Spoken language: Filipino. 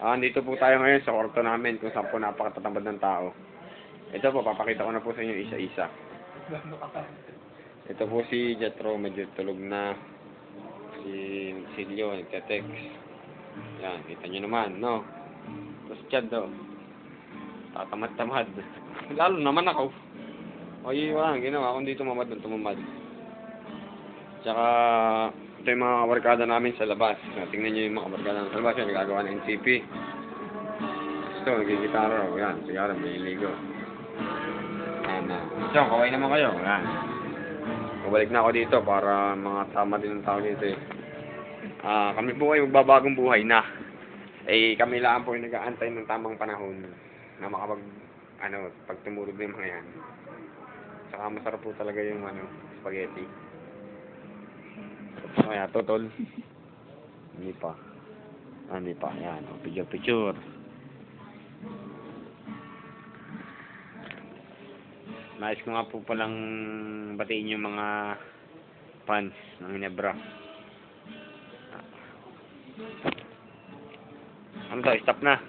Dito po tayo ngayon sa kwarto namin kung saan po napakatatambad ng tao. Ito po, papakita ko na po sa inyo isa-isa. Ito po si Jetro, medyo tulog na. Si Silio, nagka-text. Yan, kita nyo naman, no? Tapos Chad daw. Tatamad-tamad. Lalo naman ako. Oy, wala, ginawa akong dito mamad ng tumamad. Tsaka, ito yung mga kabarkada namin sa labas. Tingnan nyo yung mga kabarkada namin sa labas. Yan, nagagawa ng NCP. Ito, nagigitara raw. Yan, sigara, may ligo. Yan na. So, kaway naman kayo. Yan. Babalik na ako dito para mga tama din ang tao dito eh. Kami po ay magbabagong buhay na. Kami lang po yung nag-aantay ng tamang panahon na pag tumulog na yung mga yan. Saka masarap po talaga yung spaghetti. Kaya totol. Hindi pa. Hindi pa. Yan. Picture. Nais ko nga po palang batiin yung mga fans ng Ginebra. Ano to? Stop na.